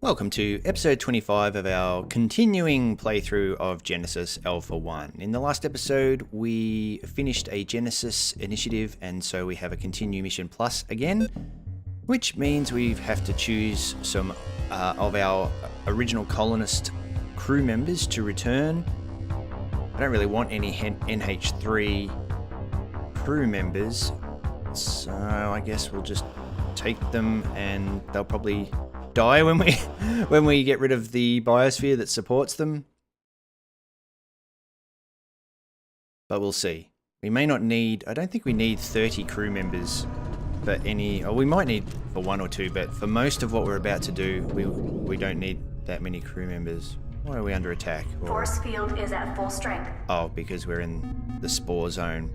Welcome to episode 25 of our continuing playthrough of Genesis Alpha 1. In the last episode, we finished a Genesis initiative, and so we have a Continue Mission Plus again, which means we have to choose some of our original colonist crew members to return. I don't really want any NH3 crew members, so I guess we'll just take them and they'll probably die when we get rid of the biosphere that supports them. But we'll see. We may not need, I don't think we need 30 crew members for any, or we might need for one or two, but for most of what we're about to do, we don't need that many crew members. Why are we under attack? Force field is at full strength. Oh, because we're in the spore zone.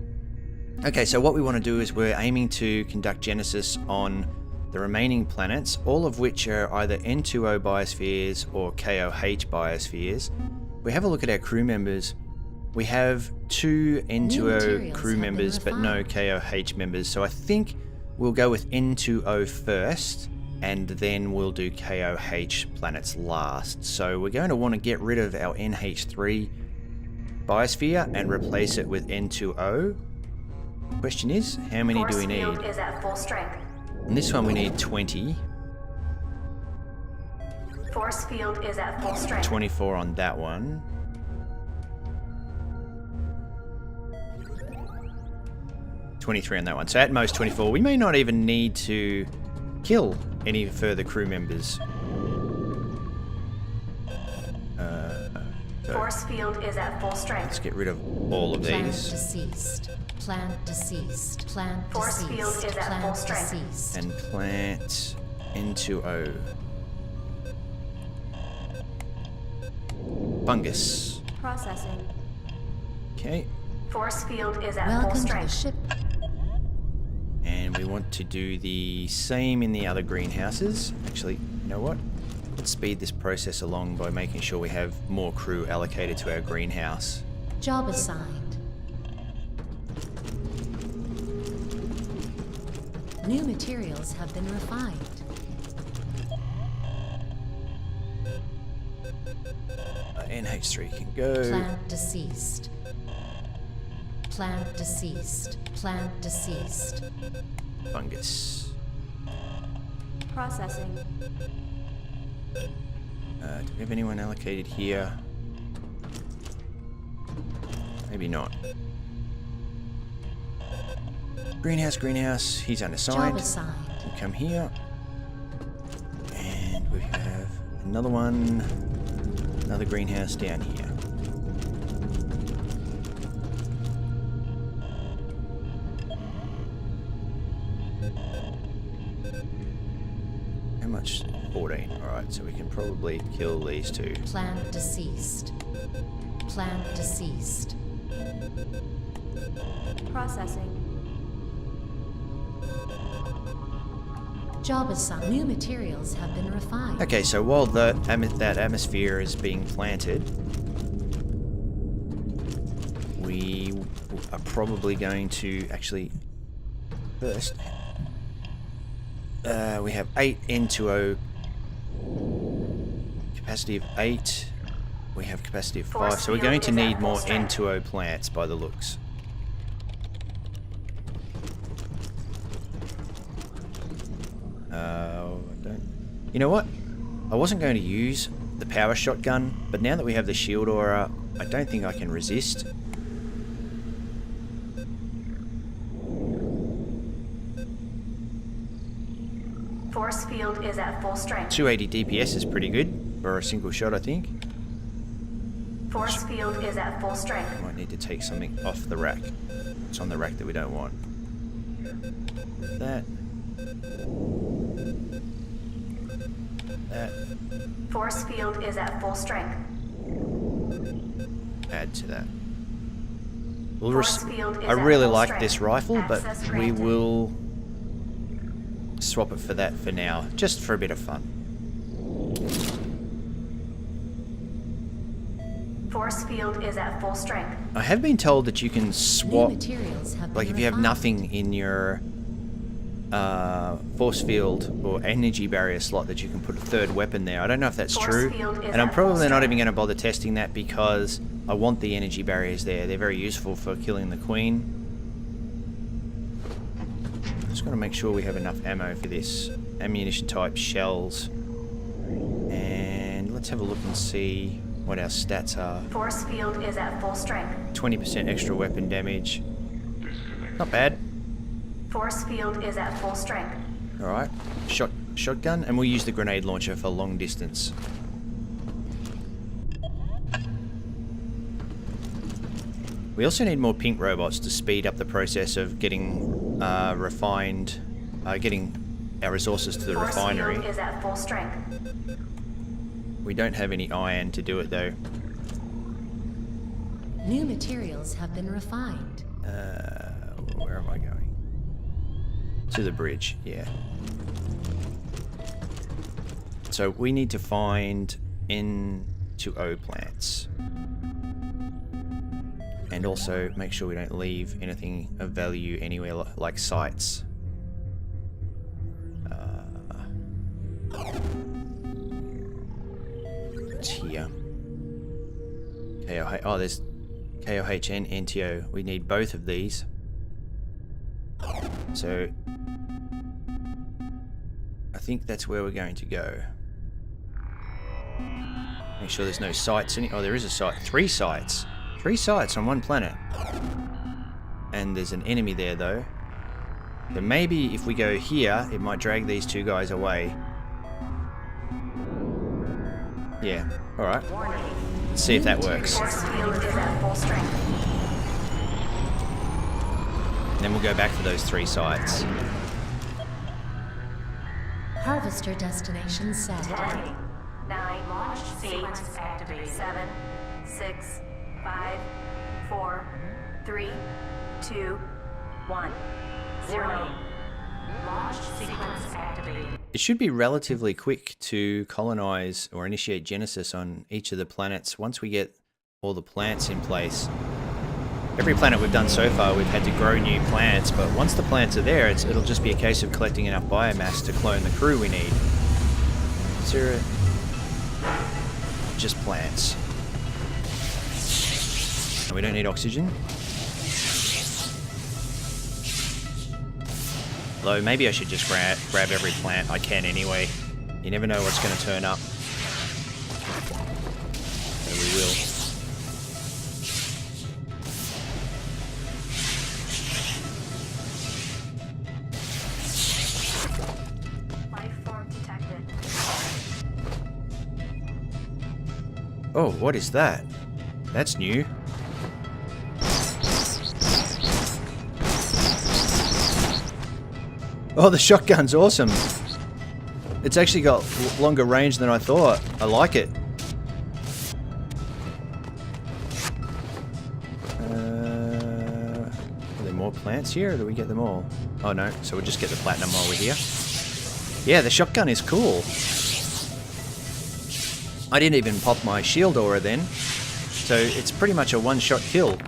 Okay, so what we want to do is we're aiming to conduct Genesis on the remaining planets, all of which are either N2O biospheres or KOH biospheres. We have a look at our crew members. We have 2 N2O crew members but no KOH members, so I think we'll go with N2O first and then we'll do KOH planets last. So we're going to want to get rid of our NH3 biosphere and replace it with N2O. Question is, how many do we need? Force field is at full strength. And this one we need 20. Force field is at full strength. 24 on that one. $23 on that one. So at most 24. We may not even need to kill any further crew members. Force field is at full strength. Let's get rid of all of these. Deceased. Plant deceased. Plant Force deceased. field is at full Plant strength. deceased. And plant N2O. Fungus. Processing. Okay. Force field is at full Welcome to the strength. ship. And we want to do the same in the other greenhouses. Actually, you know what? Let's speed this process along by making sure we have more crew allocated to our greenhouse. Job assigned. New materials have been refined. NH3 can go. Plant deceased. Plant deceased. Plant deceased. Fungus. Processing. Do we have anyone allocated here? Maybe not. Greenhouse, he's Job unassigned. assigned. We come here. And we have another one. Another greenhouse down here. How much? 14. Alright, so we can probably kill these two. Plant deceased. Plant deceased. Processing. Job assigned. New materials have been refined. Okay, so while that atmosphere is being planted, we are probably going to actually first. We have 8 N2O, capacity of 8. We have capacity of 5, so we're going to need more N2O plants by the looks. You know what? I wasn't going to use the power shotgun, but now that we have the shield aura, I don't think I can resist. Force field is at full strength. 280 DPS is pretty good for a single shot, I think. Force field is at full strength. Might need to take something off the rack. It's on the rack that we don't want. That. That. Force field is at full strength. Add to that. Force field is I at really full like strength. this rifle, but Access we granted. will swap it for that for now, just for a bit of fun. Force field is at full strength. I have been told that you can New swap, materials have like been if you have refined. nothing in your force field or energy barrier slot that you can put a third weapon there. I don't know if that's Force true, field is and I'm at full probably not strength. even going to bother testing that because I want the energy barriers there. They're very useful for killing the queen. Just got to make sure we have enough ammo for this. Ammunition type shells. And let's have a look and see what our stats are. Force field is at full strength. 20% extra weapon damage. Not bad. Force field is at full strength. Alright. Shotgun, and we'll use the grenade launcher for long distance. We also need more pink robots to speed up the process of getting getting our resources to the Force refinery. field is at full strength. We don't have any iron to do it though. New materials have been refined. Where am I going? To the bridge, yeah. So we need to find N2O plants. And also make sure we don't leave anything of value anywhere like sites. It's here. KOH. Oh, there's KOH and NTO. We need both of these. So I think that's where we're going to go. Make sure there's no sites. Oh, there is a site. 3 sites. 3 sites on one planet. And there's an enemy there though. So maybe if we go here, it might drag these 2 guys away. Yeah, alright. Let's see if that works. Force field is at full strength. Then we'll go back for those 3 sites. Harvester destination set. 10, 9, launch sequence activated. 7, 6, 5, 4, 3, 2, 1, 0. Launch sequence activated. It should be relatively quick to colonize or initiate genesis on each of the planets once we get all the plants in place. Every planet we've done so far, we've had to grow new plants, but once the plants are there, it'll just be a case of collecting enough biomass to clone the crew we need. Zero. Just plants. And we don't need oxygen. Though maybe I should just grab every plant I can anyway. You never know what's going to turn up. So we will. Life form detected. Oh, what is that? That's new. Oh, the shotgun's awesome. It's actually got longer range than I thought. I like it. Are there more plants here, or do we get them all? Oh no, so we'll just get the platinum while we're here. Yeah, the shotgun is cool. I didn't even pop my shield aura then, so it's pretty much a one-shot kill.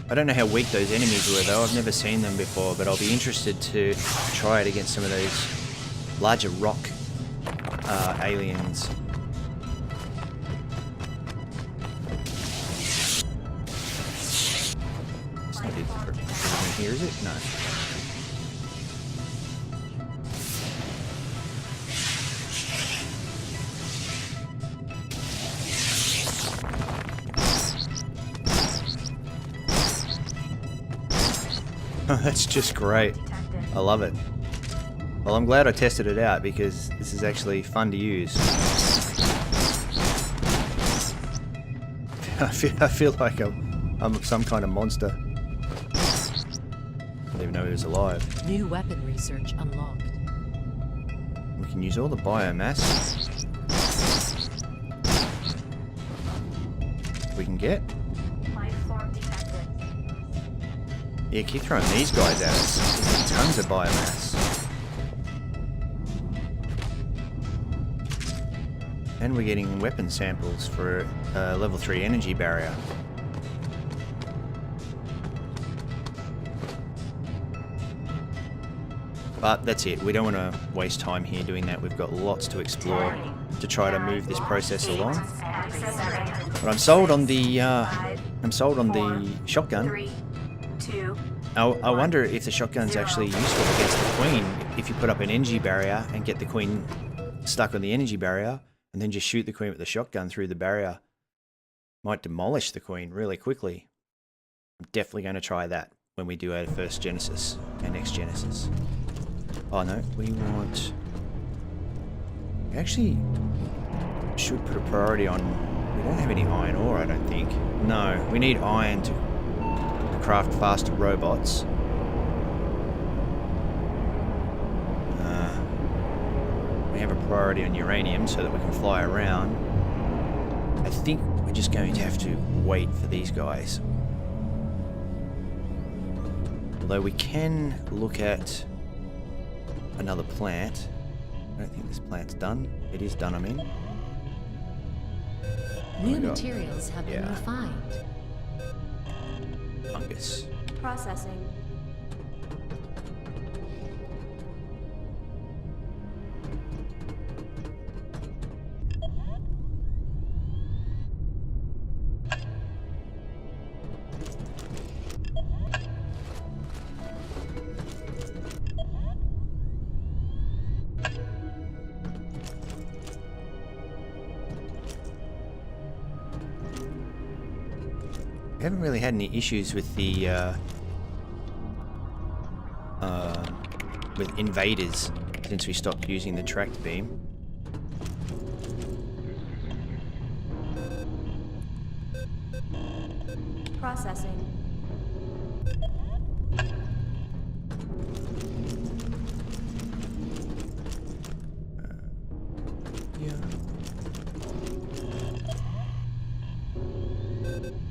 I don't know how weak those enemies were though, I've never seen them before, but I'll be interested to try it against some of those larger rock aliens. It's not in here, is it? No. That's just great. I love it. Well, I'm glad I tested it out because this is actually fun to use. I feel like I'm some kind of monster. I didn't even know he was alive. New weapon research unlocked. We can use all the biomass we can get. Life form detected. Yeah, keep throwing these guys at us. There's tons of biomass. And we're getting weapon samples for level 3 energy barrier. But that's it. We don't want to waste time here doing that. We've got lots to explore to try to move this process along. But I'm sold on the shotgun. 3, 2. I wonder if the shotgun's actually useful against the queen. If you put up an energy barrier and get the queen stuck on the energy barrier, and then just shoot the queen with the shotgun through the barrier, might demolish the queen really quickly. I'm definitely going to try that when we do our first Genesis, our next Genesis. Oh no, we want... We actually should put a priority on... We don't have any iron ore, I don't think. No, we need iron to craft faster robots. We have a priority on uranium so that we can fly around. I think we're just going to have to wait for these guys. Although we can look at another plant. I don't think this plant's done. It is done, I mean. New materials have been refined. Fungus. Processing. We haven't really had any issues with the with invaders since we stopped using the tracked beam. Processing.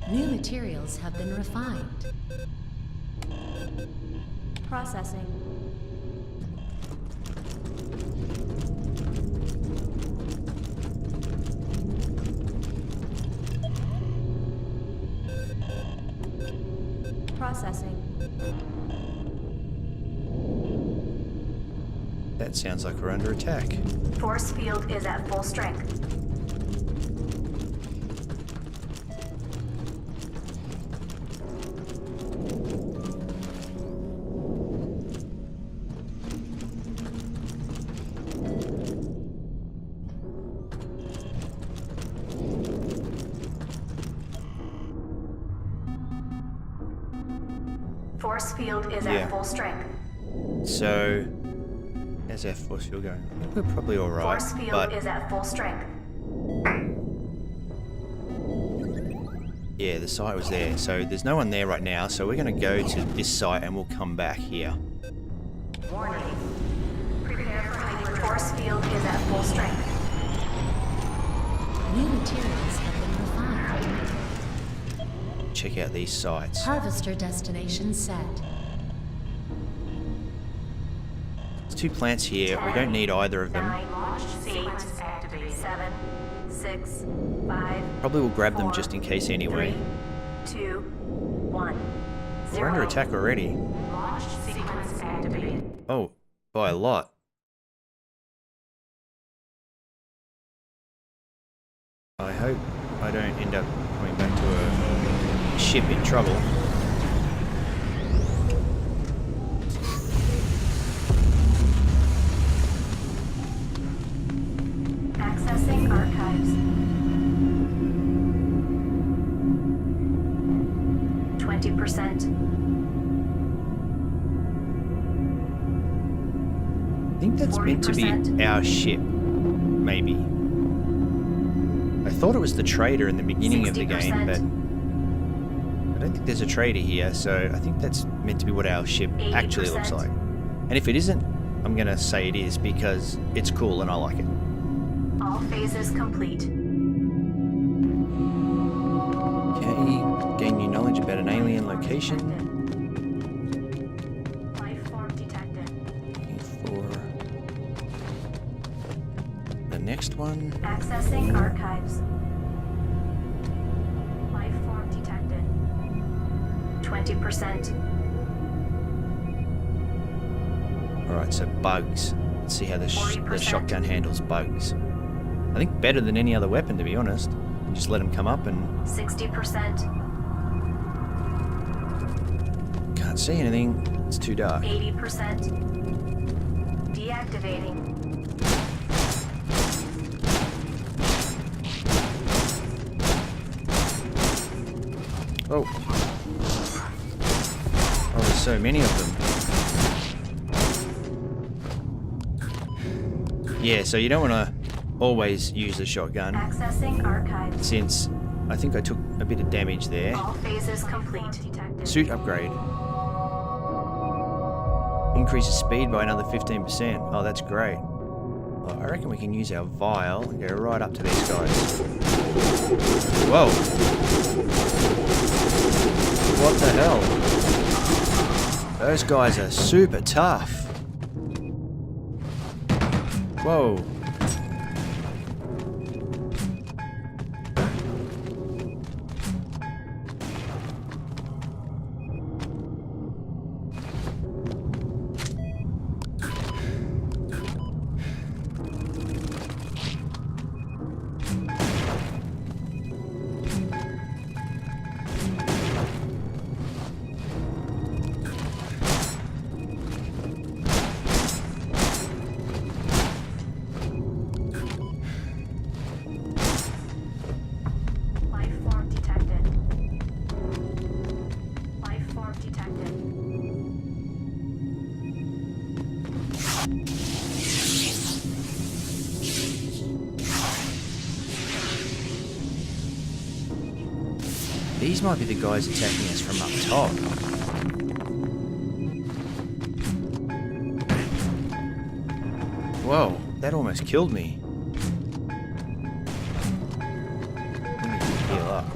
New materials have been refined. Processing. Processing. That sounds like we're under attack. Force field is at full strength. Force field is at full strength. So, how's our force field going? I think we're probably alright. Force field But is at full strength. yeah, the site was there. So there's no one there right now. So we're going to go to this site and we'll come back here. Warning. Prepare for hyper. Force field is at full strength. New materials have been refined. Check out these sites. Harvester destination set. There's 2 plants here. We don't need either of them. 9, 8, 7, 6, 5. Probably we'll grab them just in case anyway. 3, 2, 1. We're under attack already. Launch sequence activated. Oh, by a lot. I hope I don't end up coming back to a ship in trouble. Accessing archives. 20%. I think that's meant to be 40%. our ship, maybe. I thought it was the trader in the beginning of the game, 60%. but I don't think there's a trader here, so I think that's meant to be what our ship actually looks 80%. like. And if it isn't, I'm going to say it is because it's cool and I like it. All phases complete. Okay, gain new knowledge about an alien location. Life form detected. Looking for the next one. Accessing archives. Life form detected. 20%. Alright, so bugs. Let's see how the 40%. shotgun handles bugs. I think better than any other weapon, to be honest. You just let them come up and 60%, can't see anything. It's too dark. 80%. Deactivating. Oh. Oh, there's so many of them. Yeah, so you don't want to always use the shotgun, Accessing archives. since I think I took a bit of damage there. All phases complete. Suit upgrade. Increases speed by another 15%. Oh, that's great. Well, I reckon we can use our vial and go right up to these guys. Whoa. What the hell? Those guys are super tough. Whoa. Life form detected. Life form detected. These might be the guys attacking us from up top. Whoa, that almost killed me. We need to heal up.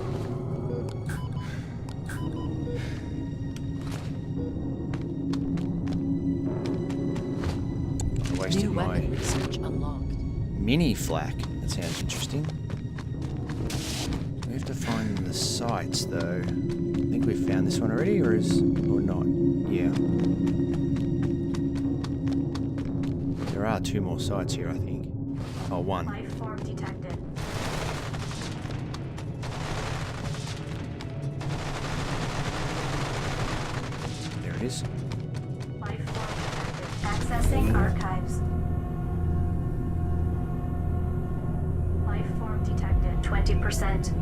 I wasted New my weapon research unlocked. mini flak. That sounds interesting. We have to find the sites though. I think we've found this one already, or not? Yeah. There are 2 more sites here, I think. Oh, 1. Life form detected. There it is. Life form detected. Accessing archives. Life form detected. 20%.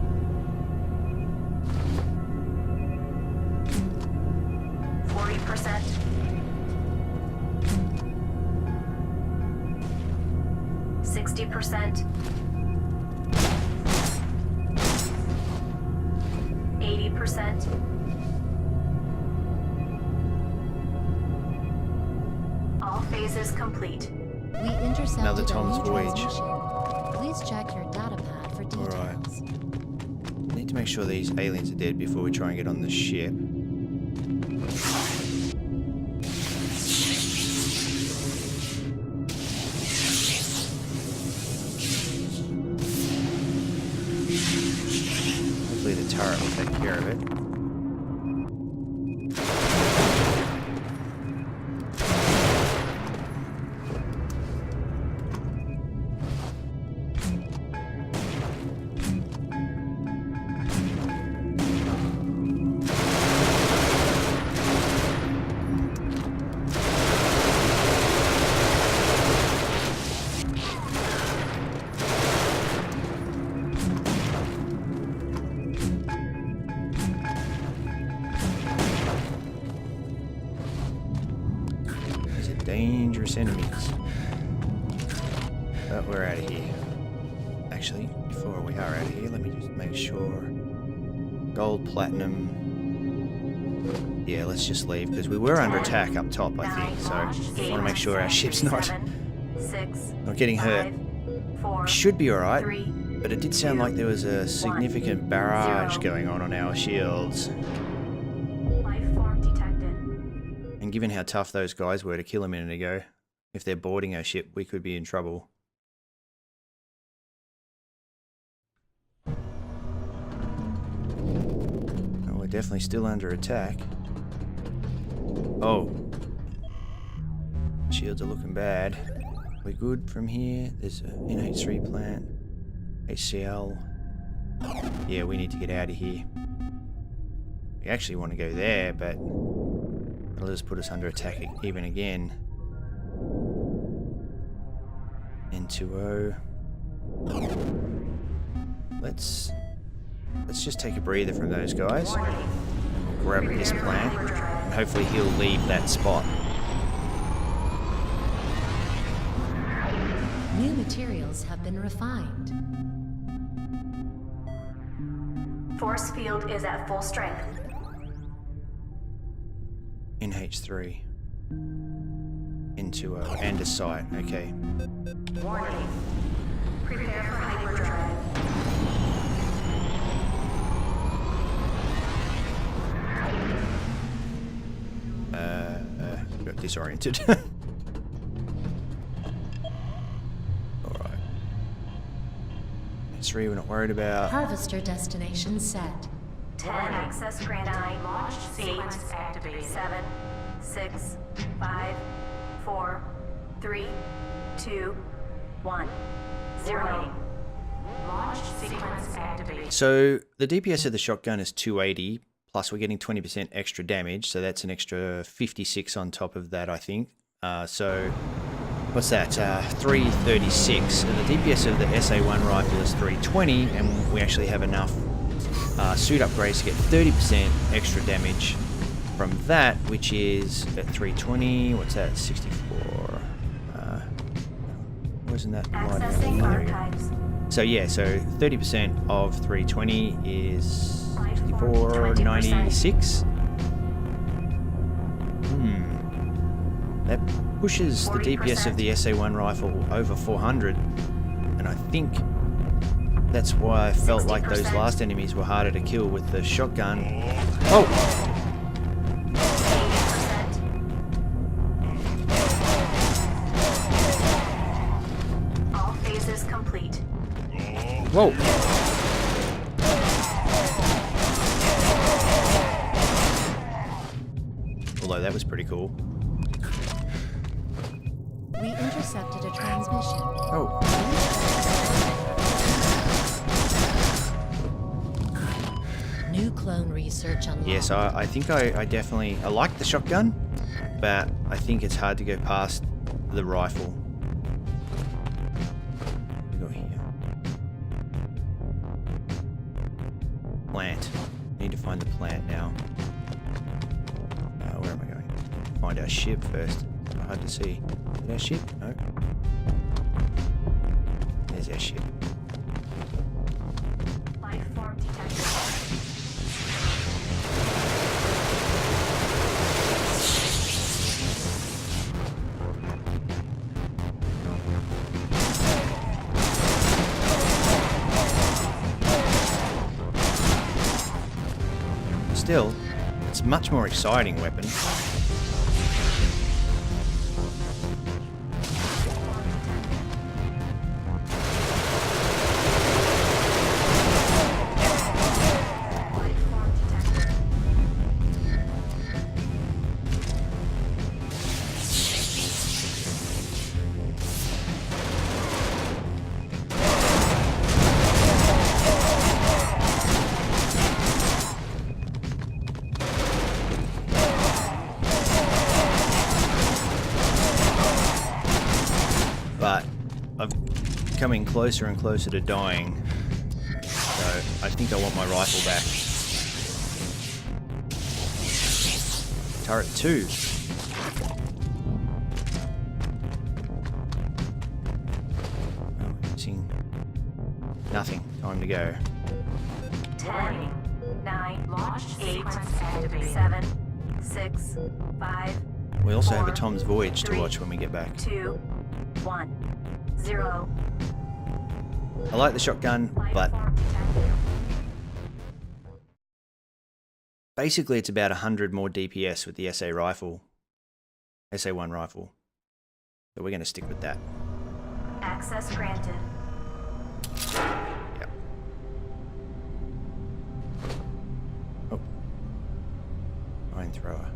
40%. 60%. 80%. All phases complete. We intercepted Another a Tom's new voyage. transmission. Please check your data pad for details. Alright. Need to make sure these aliens are dead before we try and get on the ship. Hopefully the turret will take care of it. These are dangerous enemies. But we're out of here. Actually, before we are out of here, let me just make sure. Gold, platinum. Yeah, let's just leave because we were under attack up top, I think. So I want to make sure our ship's not getting hurt. Should be alright, but it did sound like there was a significant barrage going on our shields. Life form detected. And given how tough those guys were to kill a minute ago, if they're boarding our ship, we could be in trouble. Oh, we're definitely still under attack. Oh. Shields are looking bad. We're good from here. There's an NH3 plant. HCL. Yeah, we need to get out of here. We actually want to go there, but it'll just put us under attack even again. N2O. Let's just take a breather from those guys. And we'll grab this plant, and hopefully he'll leave that spot. New materials have been refined. Force field is at full strength. NH3. N2O. And a site. Okay. Warning. Prepare for hyperdrive. Got disoriented. Alright. N3 we're not worried about. Harvester destination set. 10 access granted. 9 launch sequence activated. 7, 6, 5, 4, 3, 2, 1, 0. Launch sequence activated. So the DPS of the shotgun is 280, plus we're getting 20% extra damage, so that's an extra 56 on top of that, I think. So what's that? 336. And the DPS of the SA1 rifle is 320, and we actually have enough suit upgrades to get 30% extra damage from that, which is at 320. What's that? 64. Wasn't that right? Accessing archives. So yeah, so 30% of 320 is 64.96. That pushes the DPS of the SA1 rifle over 400, and I think that's why I felt like those 60%. last enemies were harder to kill with the shotgun. Oh! 80%. All phases complete. Whoa! Although that was pretty cool. We intercepted a transmission. Oh. New clone research unlocked. Yes, I think I definitely... I like the shotgun, but I think it's hard to go past the rifle. What do we got here? Plant. Need to find the plant now. Where am I going? Find our ship first. It's not hard to see. Is it our ship? No. There's our ship. Life form detected. Still, it's a much more exciting weapon. Life form detected. But I'm coming closer and closer to dying, so I think I want my rifle back. Turret 2. Oh, missing nothing. Time to go. 10, 9, launch 8, 7, 6, 5, We also have a 4, Tom's Voyage to 3, watch when we get back. 2, 1, 0. I like the shotgun, Life but form detected. basically it's about 100 more DPS with the SA rifle. SA1 rifle. So we're going to stick with that. Access granted. Yep. Oh. Mine thrower.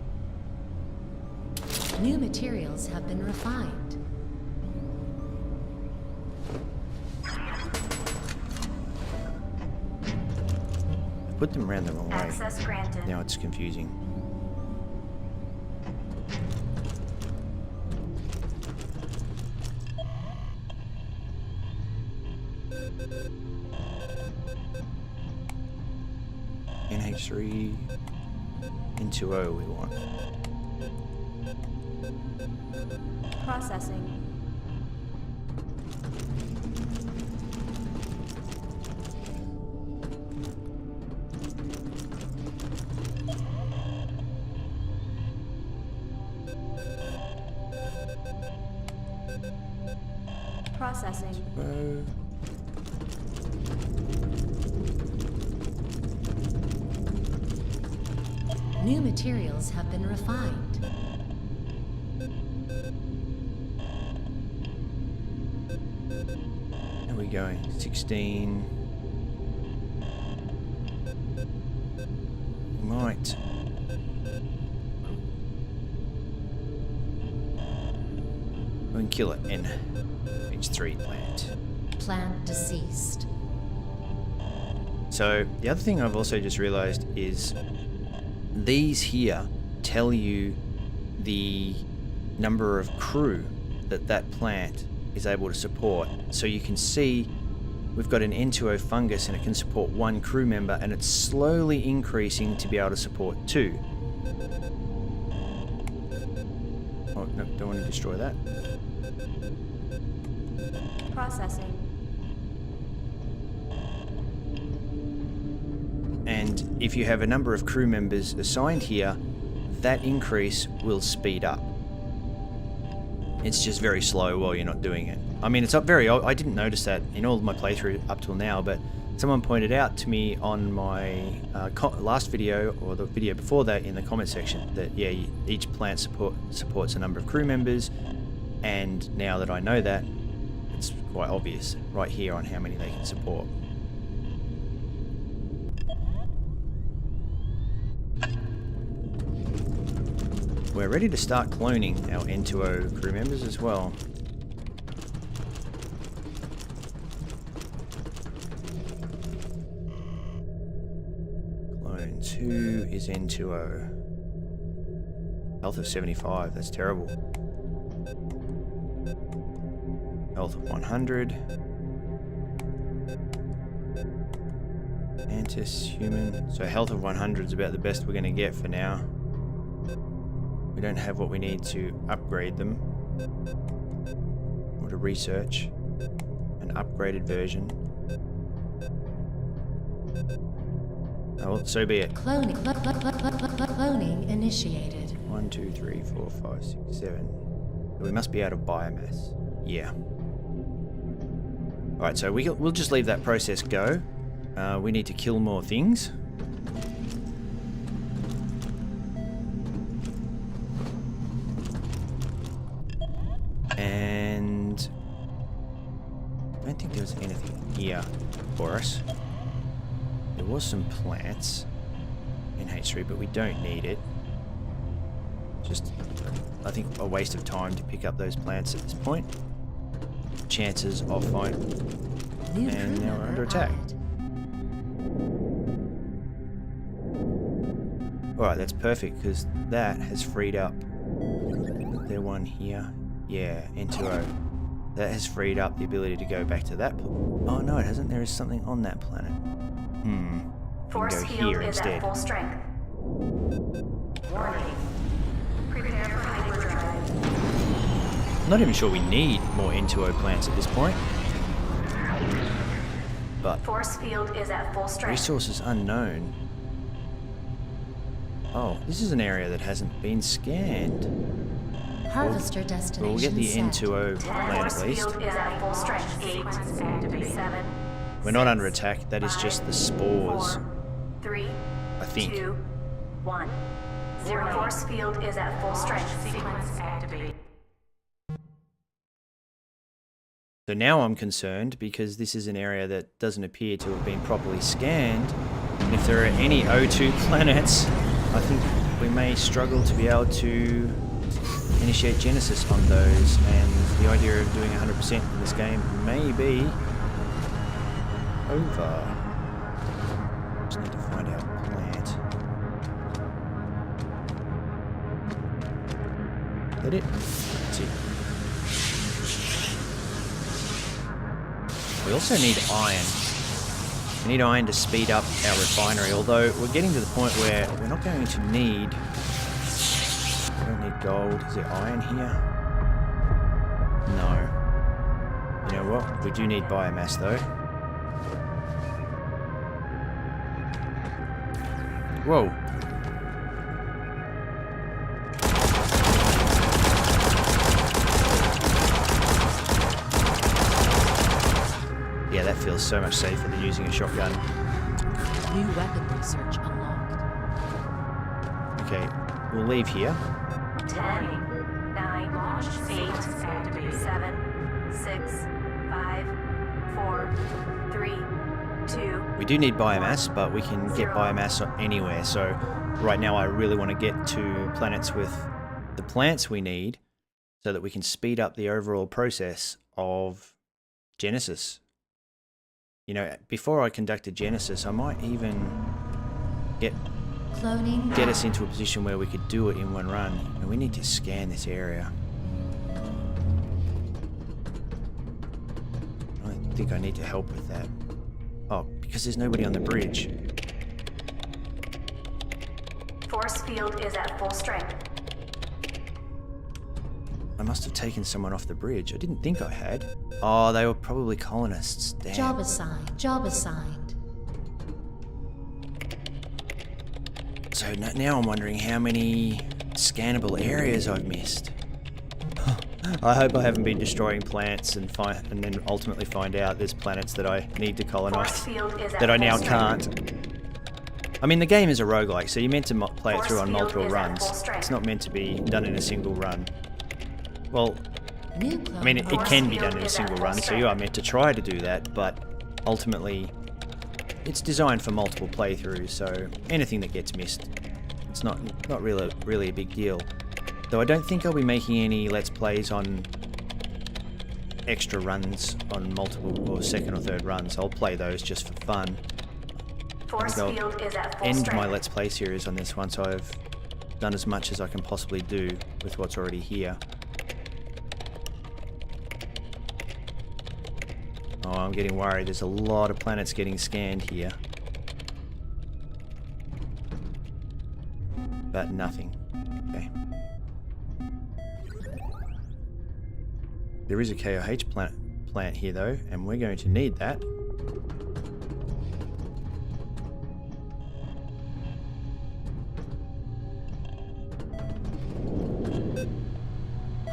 New materials have been refined. I put them around the wrong way. Access granted. Now it's confusing. NH3 into O we want. Processing. Processing. O. New materials have been refined. How are we going? 16. Might. We can kill it in H3 plant. Plant deceased. So the other thing I've also just realized is these here tell you the number of crew that that plant is able to support. So you can see we've got an N2O fungus and it can support 1 crew member, and it's slowly increasing to be able to support 2. Oh, no, don't want to destroy that. Processing. And if you have a number of crew members assigned here, that increase will speed up. It's just very slow while you're not doing it. I mean, it's up very... I didn't notice that in all of my playthrough up till now, but someone pointed out to me on my last video, or the video before that, in the comment section, that yeah, each plant supports a number of crew members, and now that I know that, it's quite obvious right here on how many they can support. We're ready to start cloning our N2O crew members as well. Clone 2 is N2O. Health of 75, that's terrible. Health of 100. Mantis, human. So health of 100 is about the best we're going to get for now. We don't have what we need to upgrade them, or to research an upgraded version. Oh, well, so be it. Cloning initiated. 1, 2, 3, 4, 5, 6, 7. So we must be out of biomass. Yeah. Alright, so we'll just leave that process go. We need to kill more things. And I don't think there was anything here for us. There was some plants in H3, but we don't need it. Just, I think, a waste of time to pick up those plants at this point. Chances of fine. And now we're under attack. Alright, that's perfect, because that has freed up. Is there one here? Yeah, N2O. That has freed up the ability to go back to that. Oh no, it hasn't. There is something on that planet. Force go field here is instead. at full strength. Warning. Prepare for hyperdrive. I'm not even sure we need more N2O plants at this point. But Force field is at full strength. resources unknown. Oh, this is an area that hasn't been scanned. Harvester destination Well, we'll get the set. N2O planet Force at least. field is at full strength. 8, 7. We're not under attack. That is just the spores. 4, 3, I think. 2, 1. 0. Force field is at full strength. Sequence activate. So now I'm concerned because this is an area that doesn't appear to have been properly scanned. And if there are any O2 planets, I think we may struggle to be able to initiate Genesis on those, and the idea of doing 100% in this game may be over. Just need to find our plant. Is that it? That's it. We also need iron. We need iron to speed up our refinery, although we're getting to the point where we're not going to need... We don't need gold. Is there iron here? No. You know what? We do need biomass though. Whoa. Yeah, that feels so much safer than using a shotgun. New weapon research unlocked. Okay, we'll leave here. 10, 9, 8, 7, 6, 5, 4, 3, 2. We do need biomass, but we can get biomass anywhere. So right now I really want to get to planets with the plants we need so that we can speed up the overall process of Genesis. You know, before I conducted Genesis, I might even get us into a position where we could do it in one run. And we need to scan this area. I think I need to help with that. Oh, because there's nobody on the bridge. Force field is at full strength. I must have taken someone off the bridge. I didn't think I had. Oh, they were probably colonists. Damn. Job assigned. Job assigned. So now I'm wondering how many scannable areas I've missed. I hope I haven't been destroying plants and then ultimately find out there's planets that I need to colonize that I now can't. I mean, the game is a roguelike, so you're meant to play it through on multiple runs. It's not meant to be done in a single run. Well, I mean, it can be done in a single run, so you are meant to try to do that, but ultimately, it's designed for multiple playthroughs, so anything that gets missed, it's not really a big deal. Though I don't think I'll be making any Let's Plays on extra runs on multiple or second or third runs. I'll play those just for fun. Force field is at full End strength. my Let's Play series on this once I've done as much as I can possibly do with what's already here. Oh, I'm getting worried. There's a lot of planets getting scanned here. But nothing. Okay. There is a KOH plant here though, and we're going to need that.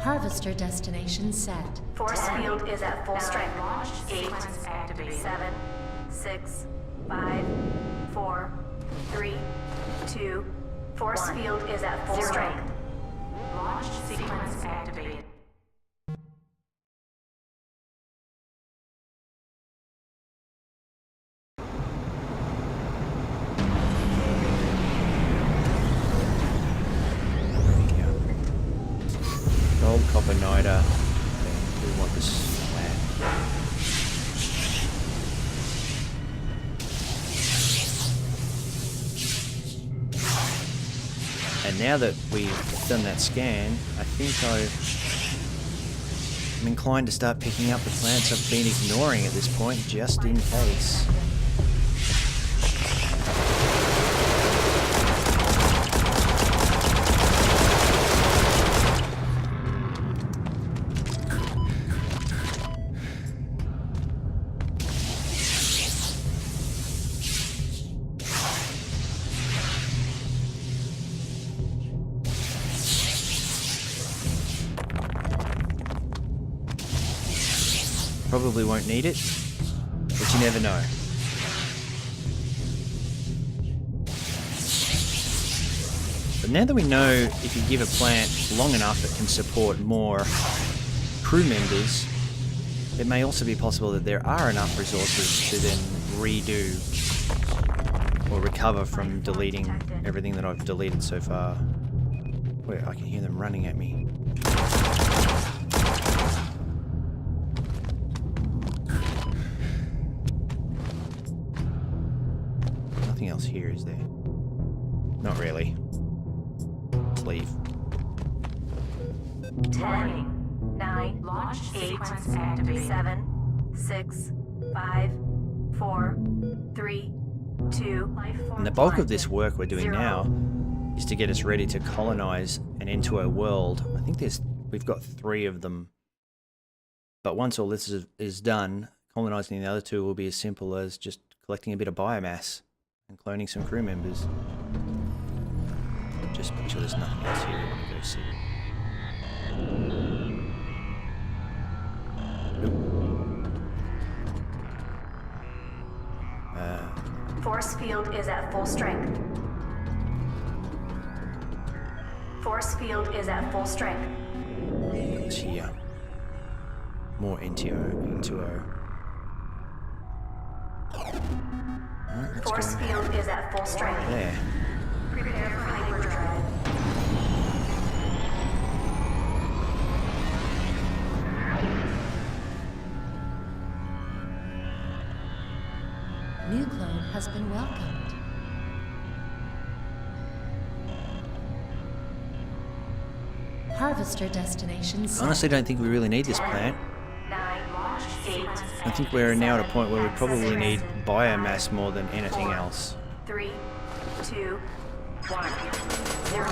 Harvester destination set. Force field is at full strength. 8, 7, 6, 5, 4, 3, 2. Force field is at full strength. Launch sequence activated. Gold, copper, niter. Okay, we want this land. And now that we've done that scan, I think I'm inclined to start picking up the plants I've been ignoring at this point, just in case. Probably won't need it, but you never know. But now that we know if you give a plant long enough it can support more crew members, it may also be possible that there are enough resources to then redo or recover from deleting everything that I've deleted so far. Wait, I can hear them running at me. Nothing else here, is there? Not really. Let's leave. 10, 9, launch 8, 7, 6, 5, 4, 3, 2, And the bulk of this work we're doing now is to get us ready to colonize an N2O world. I think we've got 3 of them. But once all this is done, colonizing the other 2 will be as simple as just collecting a bit of biomass and cloning some crew members. Just make sure there's nothing else here we want to go see. Force field is at full strength. Force field is at full strength. What's here? More N2O. Alright, let's Force go. field is at full strength. There. Prepare for hyperdrive. New clone has been welcomed. Harvester destination set. Honestly, don't think we really need this 10, plant. 9, launch 8, I think we're now at a point where we probably need biomass more than anything 4, else. 3, 2, 1, 0.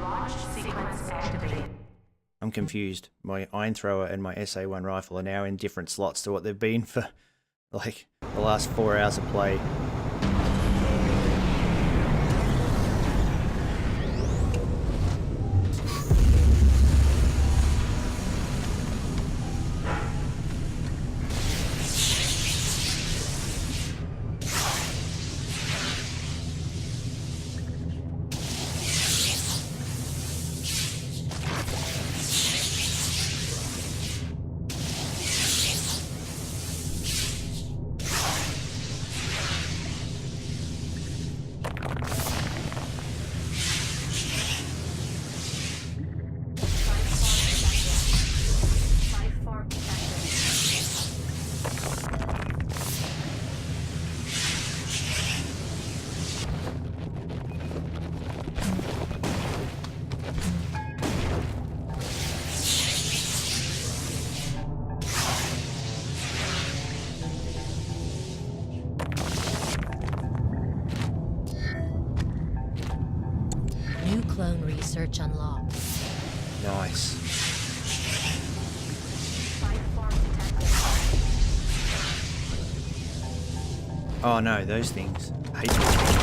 Launch sequence activated. I'm confused. My iron thrower and my SA-1 rifle are now in different slots to what they've been for like the last 4 hours of play. New clone research unlocked. Nice. Oh no, those things. I hate those things.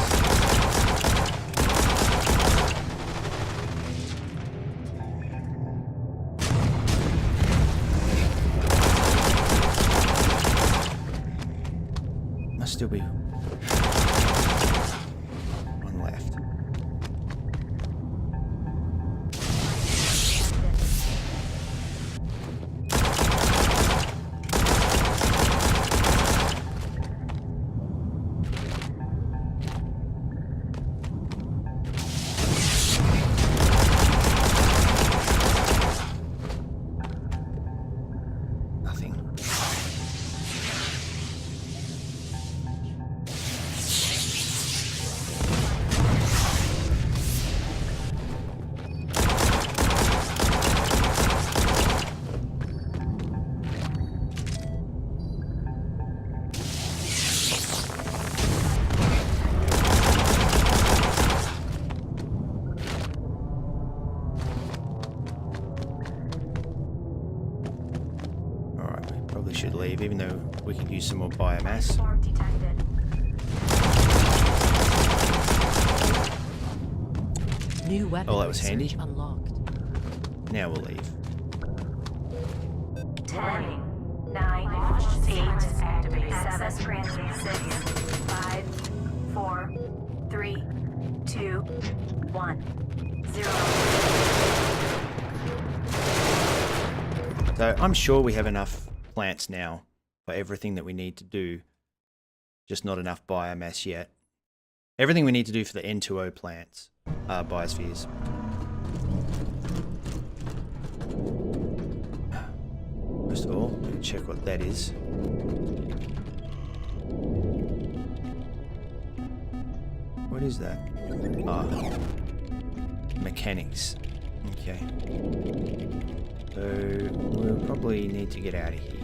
Must still be one left. Nothing. Alright, we probably should leave, even though we could use some more biomass. Form detected. New weapon Oh, that was handy. research unlocked. Now we'll leave. 10, 9, launch 8, activated. 7, granted. 6, 5, 4, 3, 2, 1, 0. So I'm sure we have enough plants now for everything that we need to do, just not enough biomass yet. Everything we need to do for the N2O plants are biospheres. First of all, let me check what that is. What is that? Ah, mechanics. Okay. So we'll probably need to get out of here.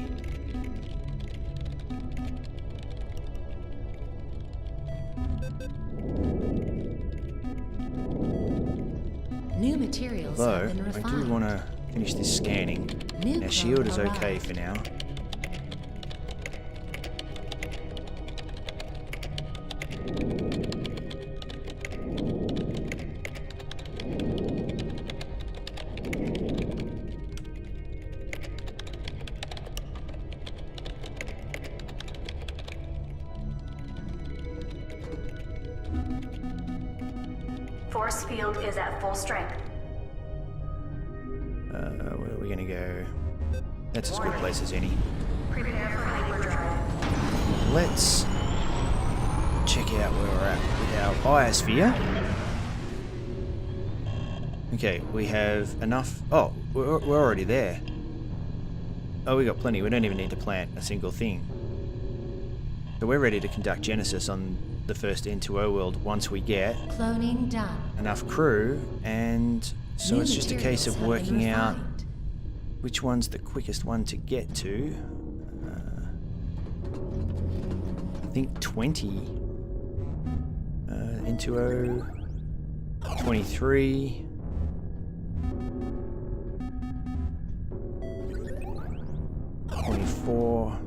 New materials Although, have been I refined. do want to finish this scanning. New Our shield is clone okay arrived. for now. Force field is at full strength. Where are we going to go? That's as good a place as any. Prepare for hyperdrive. Let's check out where we're at with our biosphere. Okay, we have enough. Oh, we're already there. Oh, we got plenty. We don't even need to plant a single thing. So we're ready to conduct Genesis on the first N2O world once we get Cloning done. enough crew, and so New it's just a case of materials have been working out refined. which one's the quickest one to get to. I think 20. N2O 23. '24.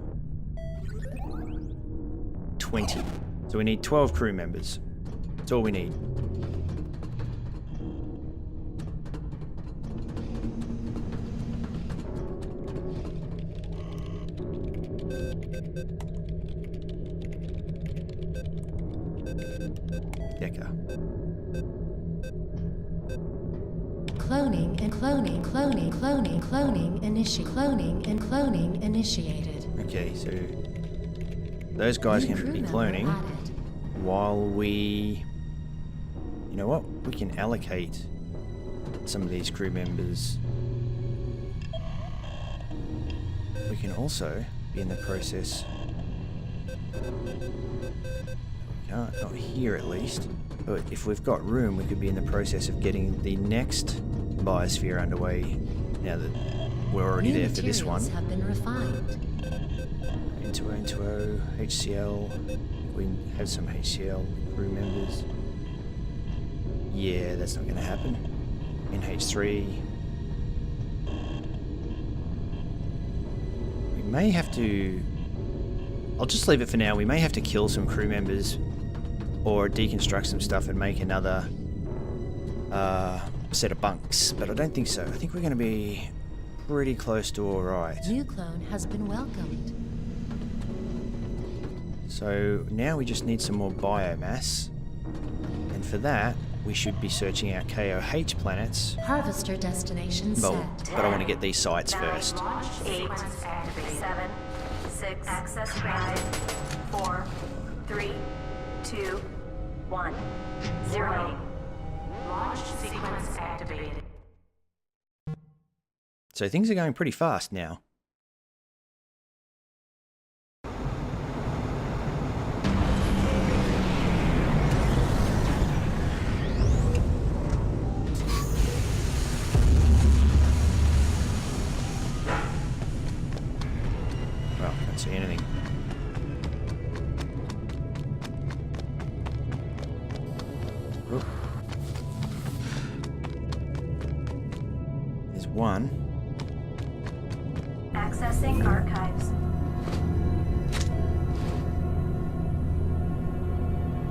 20. So we need 12 crew members. That's all we need. Decker. Cloning and cloning initiated. Okay, so those guys New can crew be member cloning added. while we... You know what? We can allocate some of these crew members. We can also be in the process... not here at least. But if we've got room, we could be in the process of getting the next biosphere underway now that we're already New there for this one. materials have been refined. N2O, HCL. We have some HCL crew members. Yeah, that's not going to happen. NH3. We may have to... I'll just leave it for now. We may have to kill some crew members or deconstruct some stuff and make another set of bunks, but I don't think so. I think we're going to be pretty close to alright. New clone has been welcomed. So now we just need some more biomass, and for that we should be searching out KOH planets. Harvester destination Well, set. but I want to get these sites first. 8, 7, 6, access granted. 4, 3, 2, 1, 0. Launch sequence activated. So things are going pretty fast now. Well, can't see anything. Oop. There's one. Accessing archives.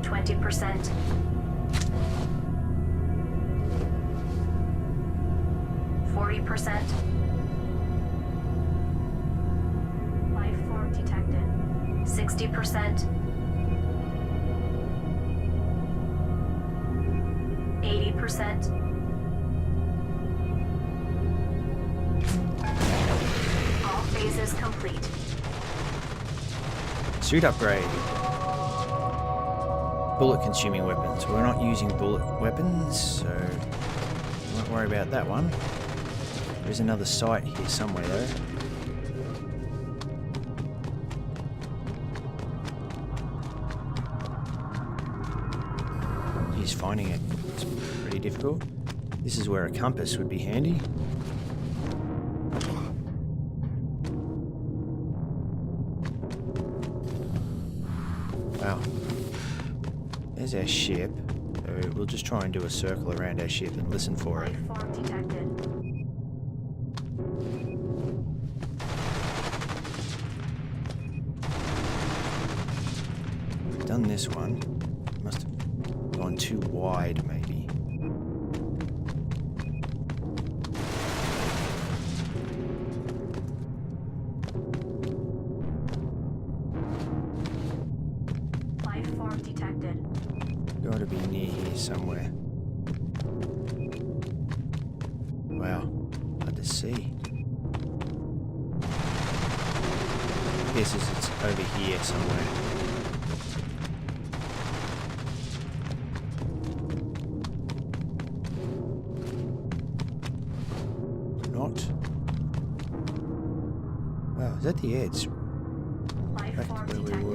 20%. 40%. Life form detected. 60%. 80%. All phases complete. Suit upgrade. Bullet consuming weapons. We're not using bullet weapons, so don't worry about that one. There's another site here somewhere though. finding it is pretty difficult. This is where a compass would be handy. Wow. There's our ship. So we'll just try and do a circle around our ship and listen for it. Life form detected. Done this one. Must have gone too wide, maybe. Life form detected. Gotta be near here somewhere. Wow, hard to see. Guess it's over here somewhere. Not. Wow, is that the edge? Life Back form to where we detected.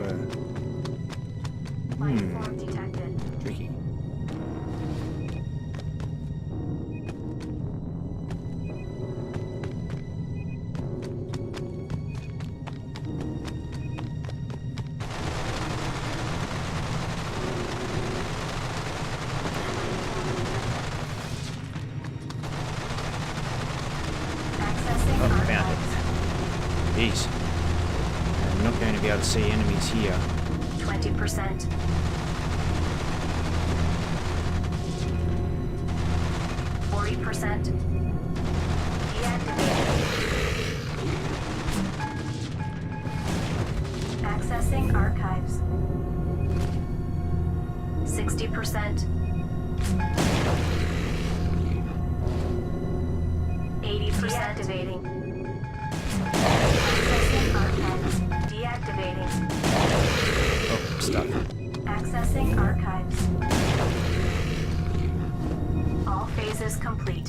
were. Life form detected. Tricky. Accessing Oh, found archives. Jeez. I'm not going to be able to see enemies here. 20%. 40%. Deactivated. Accessing archives. 60%. 80%. Deactivating. Accessing archives. Deactivating. Oh, I'm stuck. Accessing archives. All phases complete.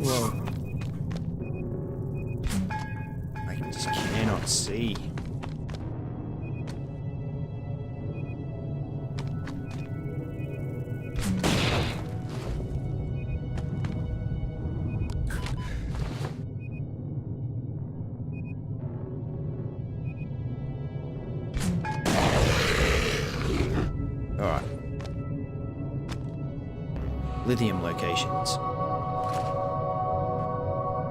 Whoa. I just cannot see. Alright. Lithium locations.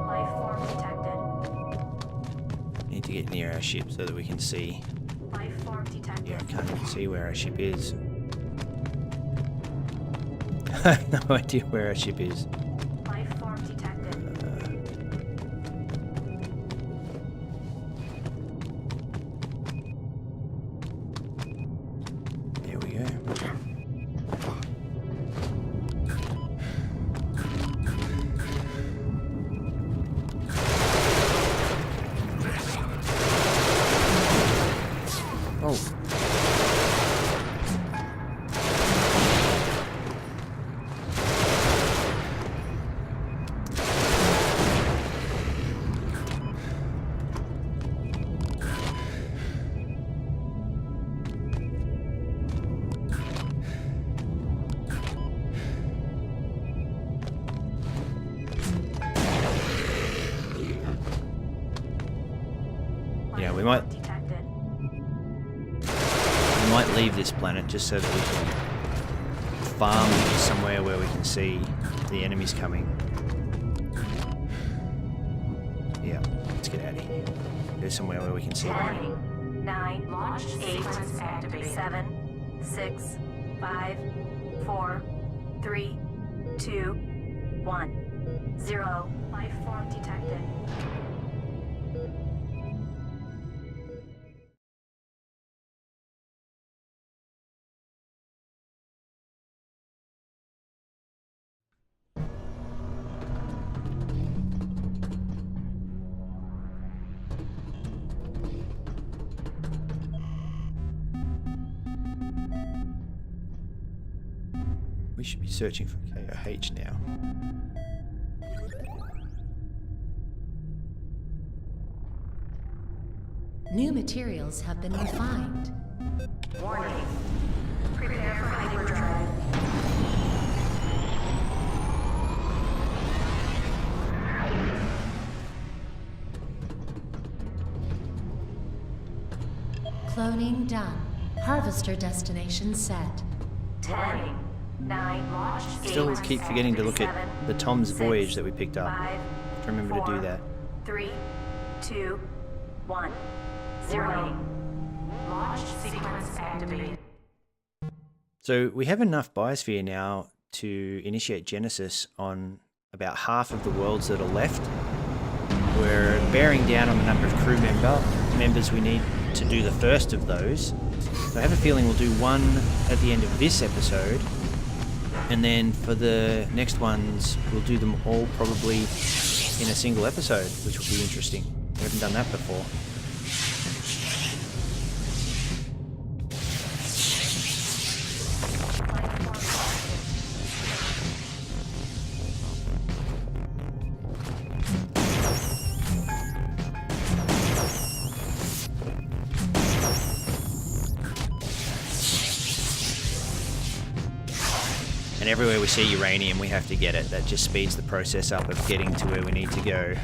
Life form detected. Need to get near our ship so that we can see. Life form detected. Yeah, I can't even see where our ship is. I have no idea where our ship is. Life form detected. There we go. Oh. Yeah, we might Detected. leave this planet just so that we can farm somewhere where we can see the enemies coming. Yeah, let's get out of here. Go somewhere where we can see them. 10, 9, launch 8, 7, 6, 5, 4, 3, 2, 1, 0. Life form detected. We should be searching for KOH now. New materials have been refined. Warning. Prepare for hyperdrive. Cloning done. Harvester destination set. 10, 9, launch. Still keep forgetting to look at the Tom's voyage that we picked up. 5, Remember to do 4, that. 3, 2, 1, 0. Launch sequence activated. So we have enough biosphere now to initiate Genesis on about half of the worlds that are left. We're bearing down on the number of crew members we need to do the first of those. So I have a feeling we'll do one at the end of this episode, and then for the next ones we'll do them all probably in a single episode, which will be interesting. We haven't done that before. And everywhere we see uranium, we have to get it. That just speeds the process up of getting to where we need to go.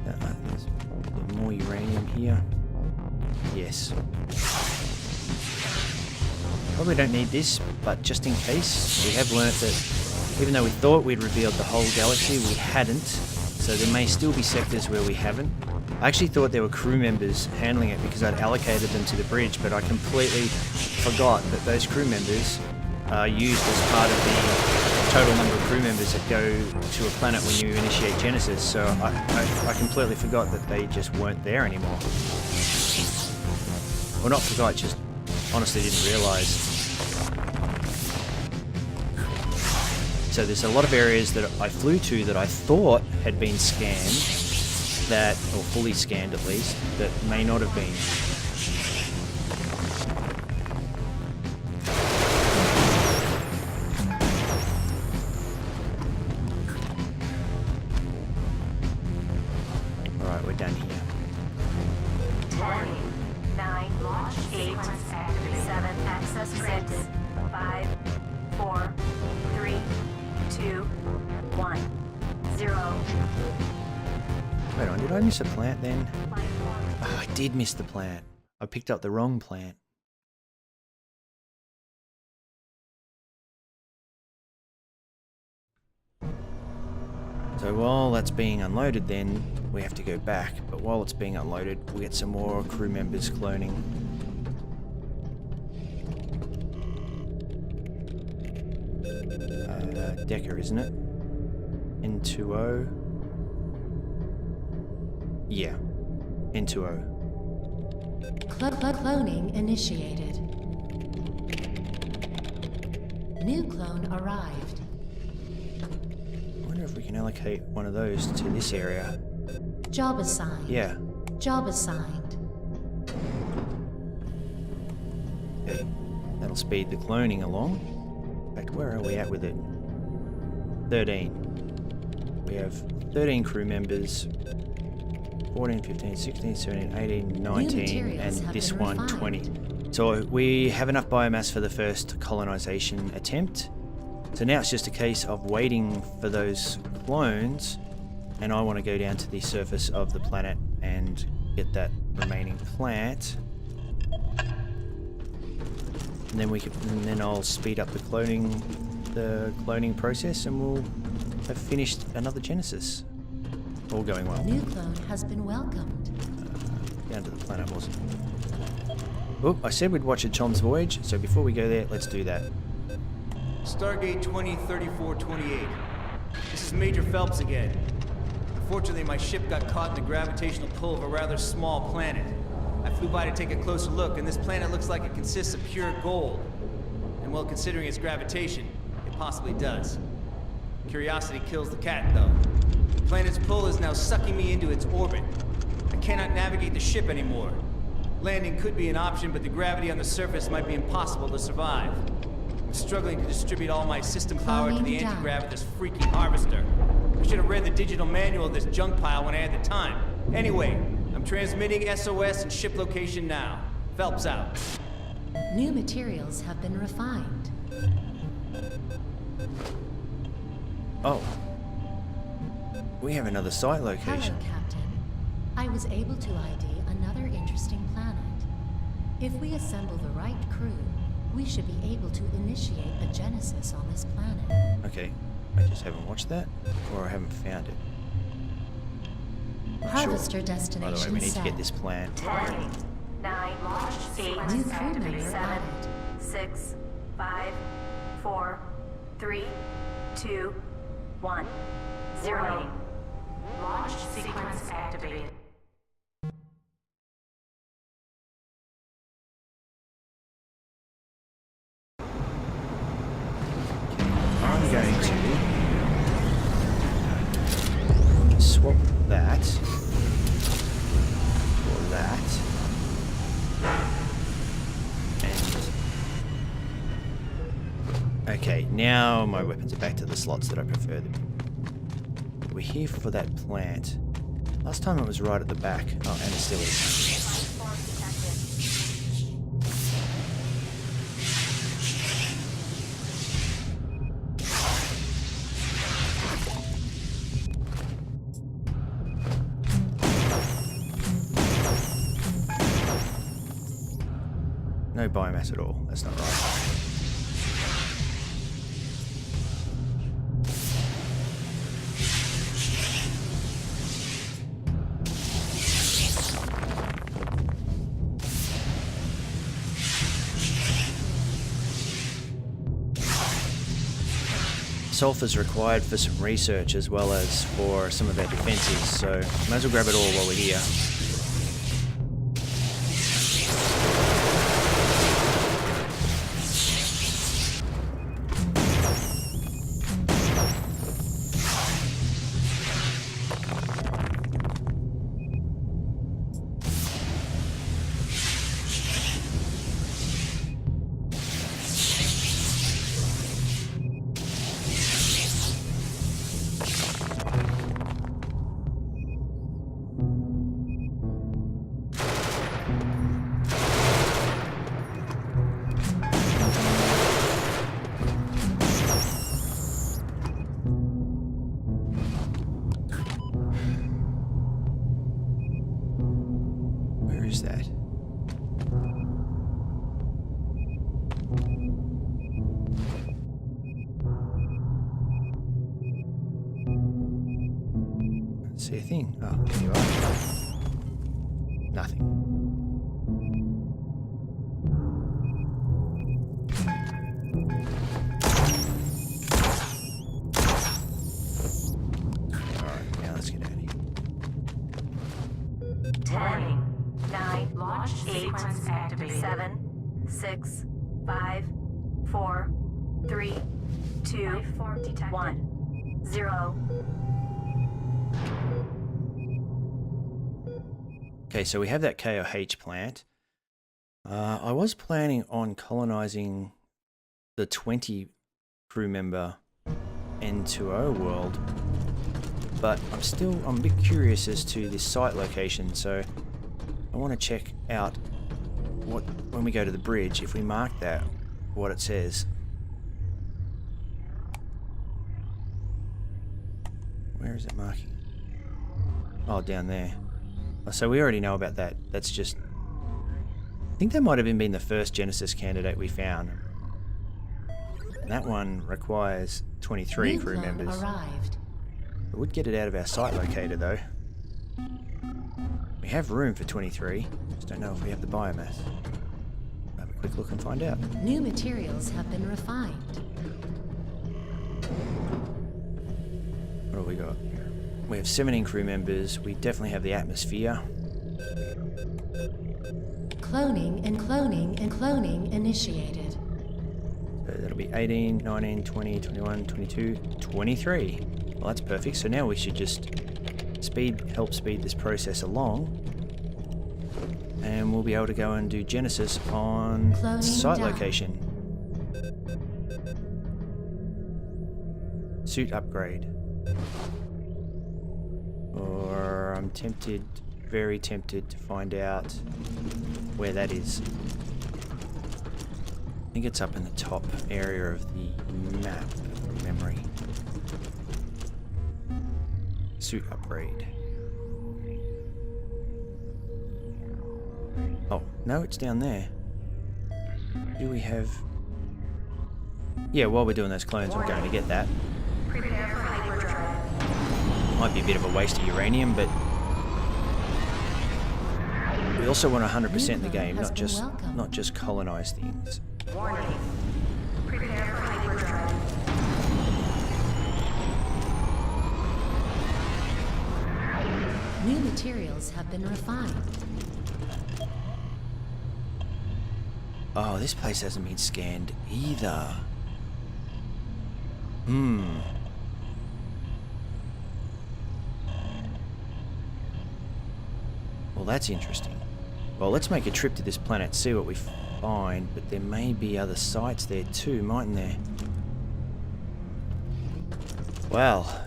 There's more uranium here. Yes. Probably don't need this, but just in case, we have learnt that even though we thought we'd revealed the whole galaxy, we hadn't. So there may still be sectors where we haven't. I actually thought there were crew members handling it because I'd allocated them to the bridge, but I completely forgot that those crew members are used as part of the total number of crew members that go to a planet when you initiate Genesis, so I completely forgot that they just weren't there anymore. Well, not forgot, just honestly didn't realise. So there's a lot of areas that I flew to that I thought had been scanned, that, or fully scanned at least, that may not have been. We're done here. 10, 9, launch. 8, 7, access 6, 5, 4, 3, 2, 1, 0. Wait on, did I miss a plant then? Oh, I did miss the plant. I picked up the wrong plant. So while that's being unloaded then, we have to go back, but while it's being unloaded, we'll get some more crew members cloning. Decker, isn't it? N2O. Yeah, N2O. Cloning initiated. New clone arrived. I wonder if we can allocate one of those to this area. Job assigned. Yeah. Job assigned. Okay. That'll speed the cloning along. In fact, where are we at with it? 13. We have 13 crew members. 14, 15, 16, 17, 18, 19, and this one, refined. 20. So we have enough biomass for the first colonization attempt. So now it's just a case of waiting for those clones, and I want to go down to the surface of the planet and get that remaining plant. And then I'll speed up the cloning process, and we'll have finished another Genesis. All going well. New clone has been welcomed. Down to the planet, wasn't it? Oh, I said we'd watch a Tom's voyage, so before we go there, let's do that. Stargate 203428. This is Major Phelps again. Unfortunately, my ship got caught in the gravitational pull of a rather small planet. I flew by to take a closer look, and this planet looks like it consists of pure gold. And well, considering its gravitation, it possibly does. Curiosity kills the cat, though. The planet's pull is now sucking me into its orbit. I cannot navigate the ship anymore. Landing could be an option, but the gravity on the surface might be impossible to survive. I'm struggling to distribute all my system power to the anti-grav of this freaking harvester. I should have read the digital manual of this junk pile when I had the time. Anyway, I'm transmitting SOS and ship location now. Phelps out. New materials have been refined. Oh. We have another site Hello, location. Captain. I was able to ID another interesting planet. If we assemble the right crew, we should be able to initiate a genesis on this planet. Okay, I just haven't watched that, or I haven't found it. Not Harvester sure. destination By the way, we need to set. get this plant. 10, 9, 8, New crew member 7, added. 6, 5, 4, 3, 2, 1, 0. Launch sequence activated. I'm going to swap that for that, and okay, now my weapons are back to the slots that I prefer them. We're here for that plant. Last time it was right at the back. Oh, and it still is. No biomass at all. That's not right. Sulfur's required for some research as well as for some of our defenses, so might as well grab it all while we're here. Where is that? Can't see a thing. Oh, there you are. Nothing. Alright, now let's get out of here. 10, 9, launch sequence activated. 7, 6, 5, 4, 3, 2, 1, 0. Okay, so we have that KOH plant. I was planning on colonizing the 20 crew member N2O world, but I'm a bit curious as to this site location, so I want to check out when we go to the bridge, if we mark that, what it says. Where is it marking? Oh, down there. So we already know about that. That's just... I think that might have been the first Genesis candidate we found. And that one requires 23 crew members. Arrived. It would get it out of our site locator though. We have room for 23. Just don't know if we have the biomass. Have a quick look and find out. New materials have been refined. What have we got? We have 17 crew members. We definitely have the atmosphere. Cloning and cloning and cloning initiated. So that'll be 18, 19, 20, 21, 22, 23. Well, that's perfect. So now we should just help speed this process along. And we'll be able to go and do Genesis on Cloning site done. location. Suit upgrade. Or I'm tempted, very tempted to find out where that is. I think it's up in the top area of the map from memory. Suit upgrade. Oh, no, it's down there. Do we have... Yeah, while we're doing those clones, we're going to get that. Prepare for hyperdrive. Might be a bit of a waste of uranium, but... we also want 100% the game, not just colonize things. Warning. Prepare for hyperdrive. New materials have been refined. Oh, this place hasn't been scanned either. Well, that's interesting. Well, let's make a trip to this planet, see what we find, but there may be other sites there too, mightn't there? Well,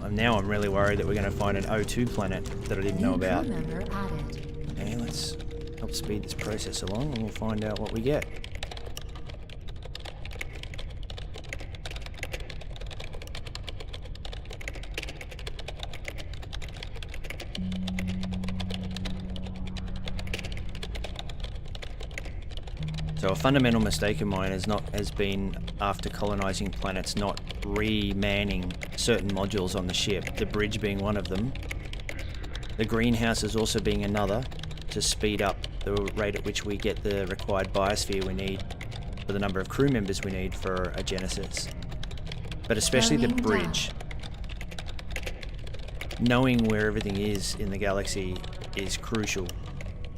I'm really worried that we're going to find an O2 planet that I didn't know about. New crew member added. Okay, let's help speed this process along and we'll find out what we get. So a fundamental mistake of mine has been, after colonizing planets, not re-manning certain modules on the ship, the bridge being one of them, the greenhouses also being another, to speed up the rate at which we get the required biosphere we need for the number of crew members we need for a Genesis. But especially the bridge. Knowing where everything is in the galaxy is crucial.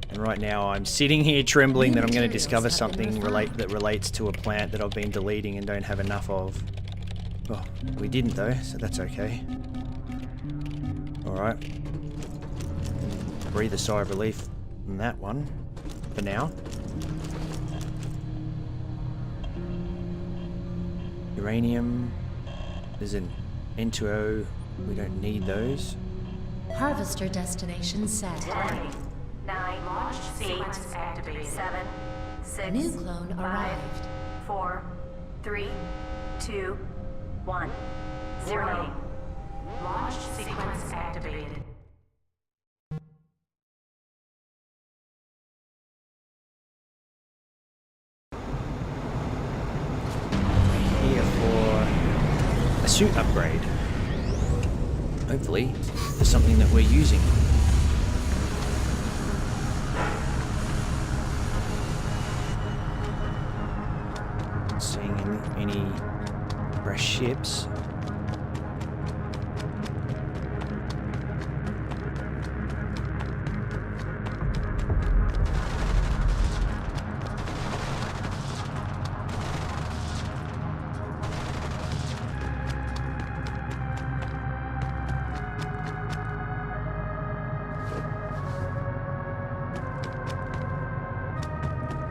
And right now I'm sitting here trembling that I'm going to discover something that relates to a plant that I've been deleting and don't have enough of. Oh, we didn't though, so that's okay. Alright. Breathe a sigh of relief on that one, for now. Uranium. There's an N2O. We don't need those. Harvester destination set. 10, 9, launch sequence activated. 7, 6, New clone 5, arrived. 4, 3, 2, 1, 0. Launch sequence activated. Here for a suit upgrade. Hopefully, there's something that we're using. Not seeing any fresh ships.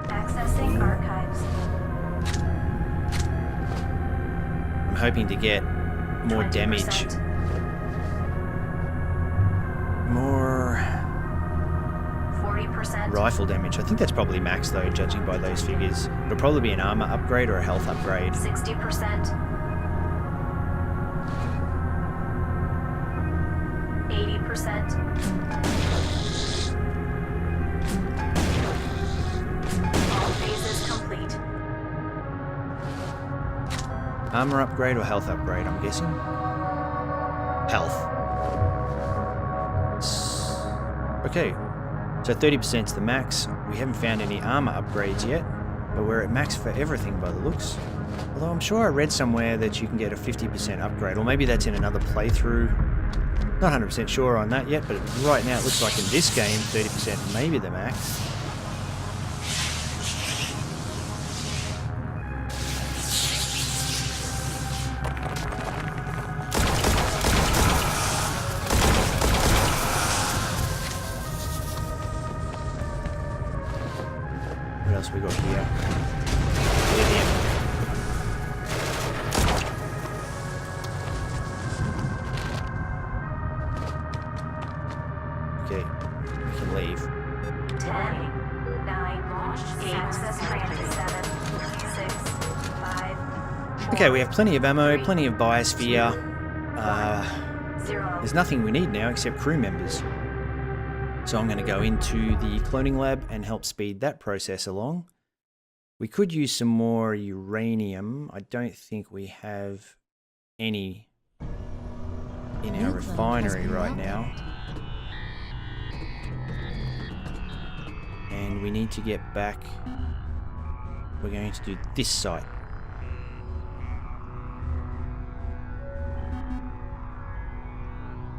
Accessing archives. I'm hoping to get more 20%. damage. More 40%. rifle damage. I think that's probably max though, judging by those figures. It'll probably be an armor upgrade or a health upgrade. 60%. 80%. All phases complete. Armor upgrade or health upgrade, I'm guessing? Health. Okay, so 30% is the max. We haven't found any armor upgrades yet, but we're at max for everything by the looks. Although I'm sure I read somewhere that you can get a 50% upgrade, or maybe that's in another playthrough. Not 100% sure on that yet, but right now it looks like in this game 30% may be the max. What else we got here? Lithium. Okay, we can leave. 10, 9, launch, access granted. 7, 6, 5, Okay, we have plenty of ammo, plenty of biosphere. 0. There's nothing we need now except crew members. So I'm going to go into the cloning lab and help speed that process along. We could use some more uranium. I don't think we have any in our refinery right now. And we need to get back. We're going to do this site.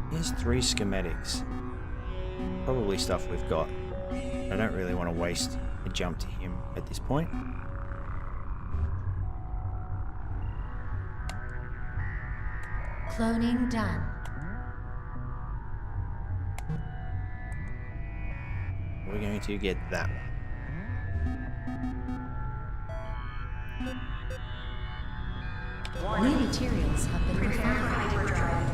Here's 3 schematics. Probably stuff we've got. I don't really want to waste a jump to him at this point. Cloning done. We're going to get that one. New materials have been refined.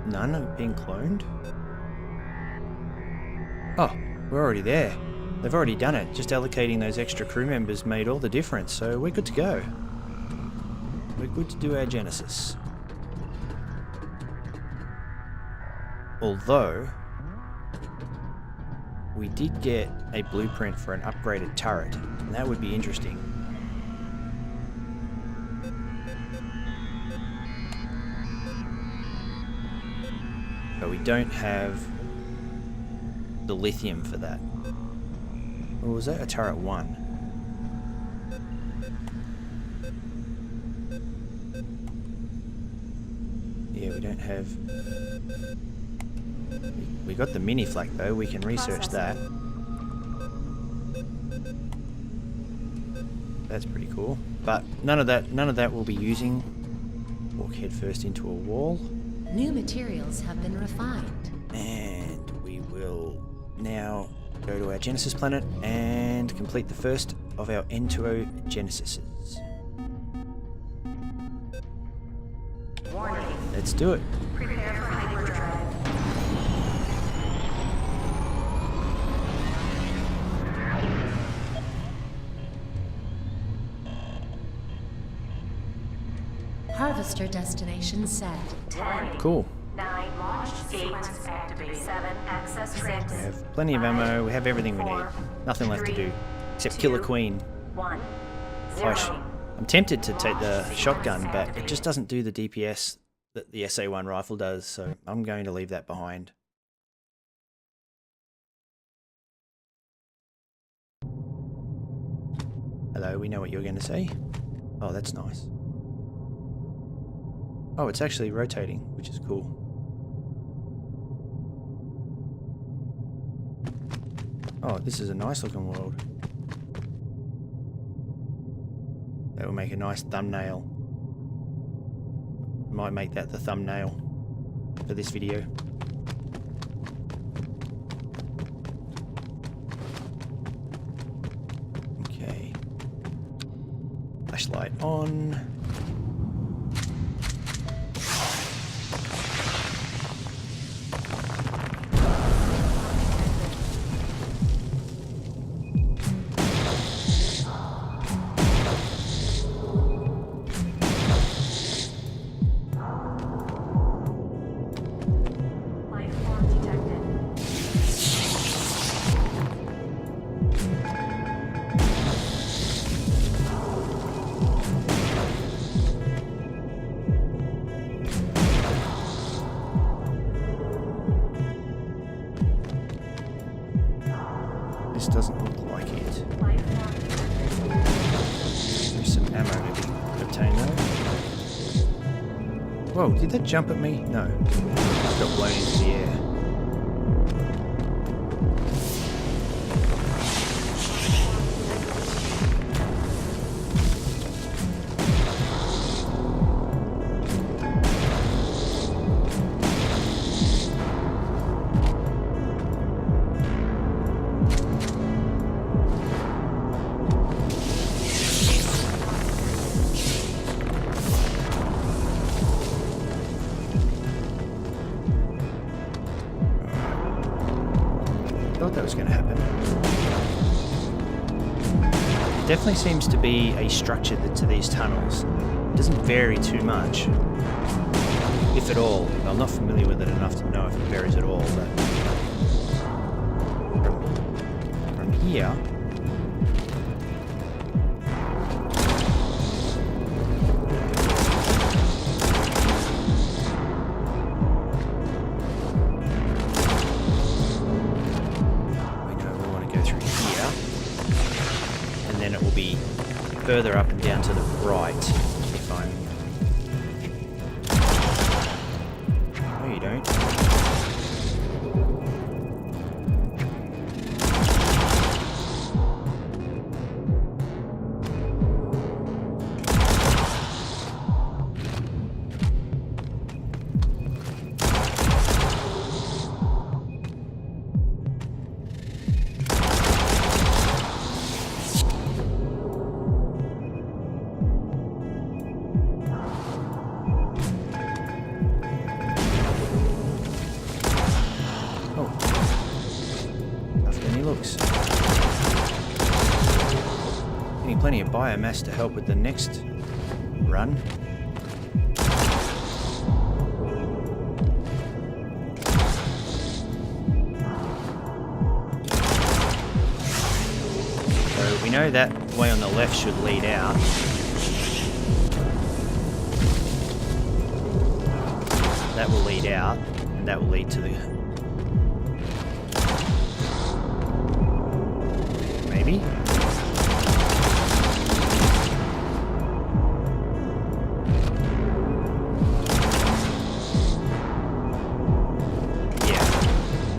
None have been cloned? Oh, we're already there. They've already done it. Just allocating those extra crew members made all the difference, so we're good to go. We're good to do our Genesis. Although, we did get a blueprint for an upgraded turret, and that would be interesting. But we don't have the lithium for that. Or was that a turret 1? Yeah, we don't have... We got the mini flak though, we can research that. That's pretty cool. But none of that we'll be using. Walk headfirst into a wall. New materials have been refined. And we will now go to our Genesis planet and complete the first of our N2O Genesises. Warning. Let's do it. Prepare for hyperdrive. Harvester destination set. 10, Cool. 9, launch sequence activate. 7, access 6. We have plenty of ammo, we have everything we need. Nothing left to do. Except kill a queen. 1, Gosh, 0. I'm tempted to take the shotgun, but it just doesn't do the DPS that the SA-1 rifle does, so I'm going to leave that behind. Hello, we know what you're going to say. Oh, that's nice. Oh, it's actually rotating, which is cool. Oh, this is a nice looking world. That will make a nice thumbnail. Might make that the thumbnail for this video. Okay. Flashlight on. Life form detected. This doesn't look like it. Life form detected. There's some ammo to be obtained though. Whoa, did that jump at me? No. Just got blown into the air. that was going to happen. There definitely seems to be a structure to these tunnels. It doesn't vary too much, if at all. I'm not familiar with it enough to know if it varies at all, but from here... further up and down to the right, if I'm... No, you don't. Plenty of biomass to help with the next run. So we know that way on the left should lead out. That will lead out, and that will lead to the... Maybe?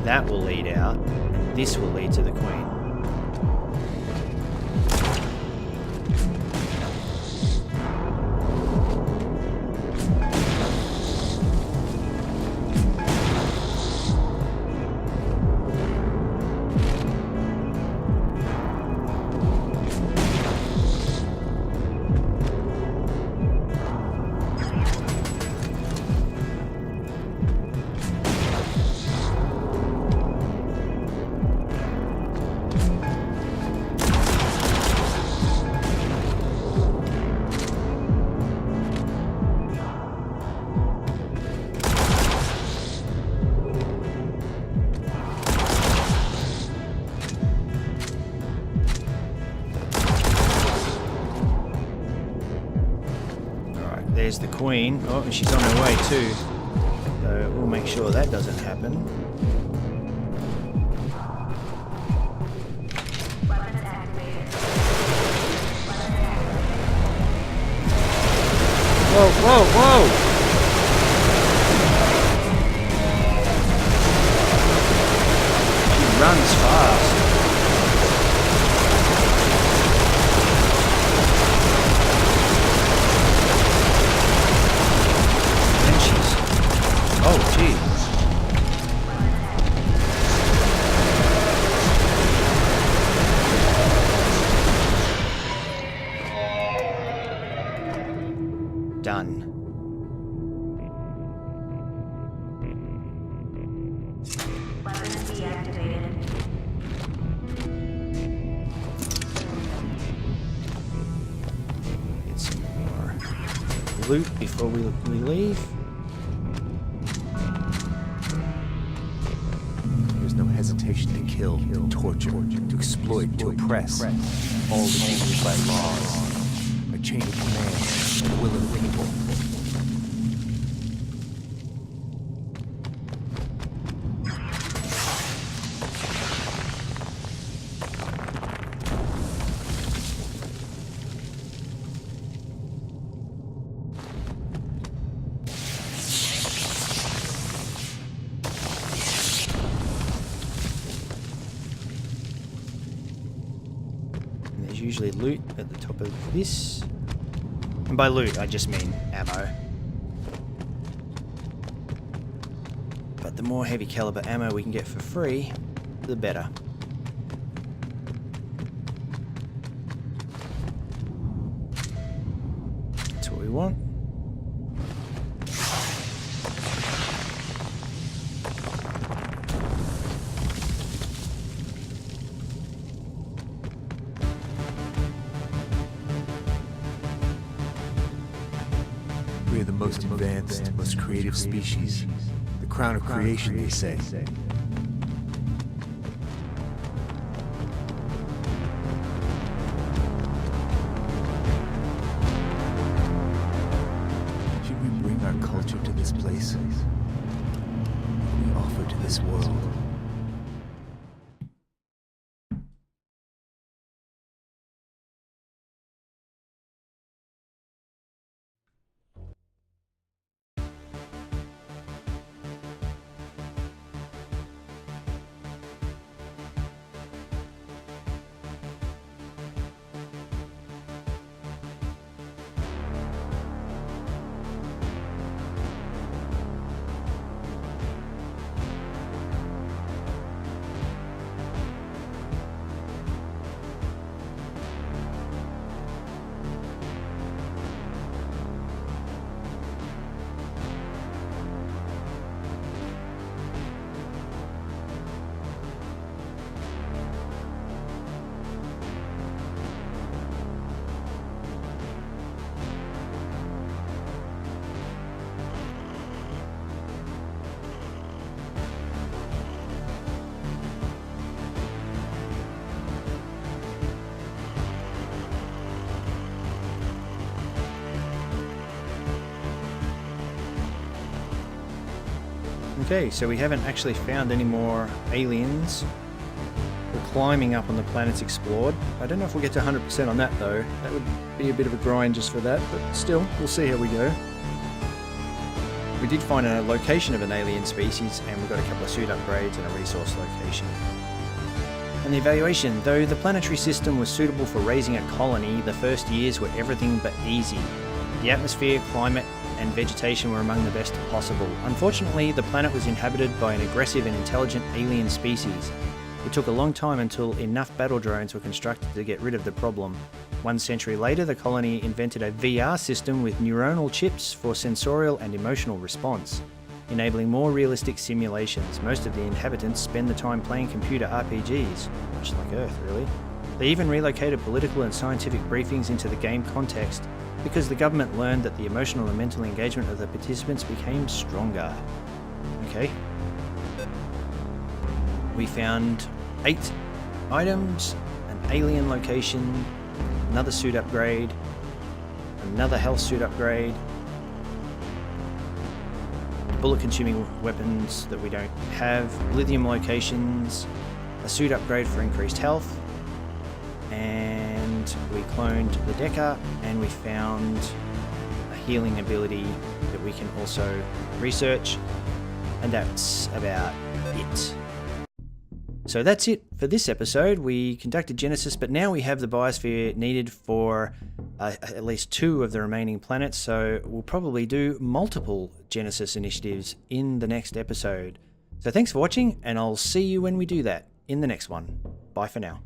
That will lead out, and this will lead to the Queen. There's the Queen. Oh, and she's on her way too. So we'll make sure that doesn't happen. Weapons activated. Whoa, whoa, whoa! She runs fast. Oh, gee. Done. Weapons deactivated. Get some more loot before we leave. Hesitation to kill, to torture, to exploit, to oppress. All legitimate by laws, a chain of command, the will of the people. Usually loot at the top of this. And by loot, I just mean ammo. But the more heavy caliber ammo we can get for free, the better. That's what we want. most advanced, most creative species. The crown of creation, they say. Should we bring our culture to this place? What do we offer to this world? Okay, so we haven't actually found any more aliens. We're climbing up on the planets explored. I don't know if we'll get to 100% on that though. That would be a bit of a grind just for that, but still, we'll see how we go. We did find a location of an alien species, and we've got a couple of suit upgrades and a resource location. And the evaluation. Though the planetary system was suitable for raising a colony, the first years were everything but easy. The atmosphere, climate, and vegetation were among the best possible. Unfortunately, the planet was inhabited by an aggressive and intelligent alien species. It took a long time until enough battle drones were constructed to get rid of the problem. 1 century later, the colony invented a VR system with neuronal chips for sensorial and emotional response, enabling more realistic simulations. Most of the inhabitants spend the time playing computer RPGs, much like Earth really. They even relocated political and scientific briefings into the game context, because the government learned that the emotional and mental engagement of the participants became stronger. Okay. We found 8 items, an alien location, another suit upgrade, another health suit upgrade, bullet consuming weapons that we don't have, lithium locations, a suit upgrade for increased health, and we cloned the Decker, and we found a healing ability that we can also research, and that's about it. So that's it for this episode. We conducted Genesis, but now we have the biosphere needed for at least 2 of the remaining planets, so we'll probably do multiple Genesis initiatives in the next episode. So thanks for watching, and I'll see you when we do that in the next one. Bye for now.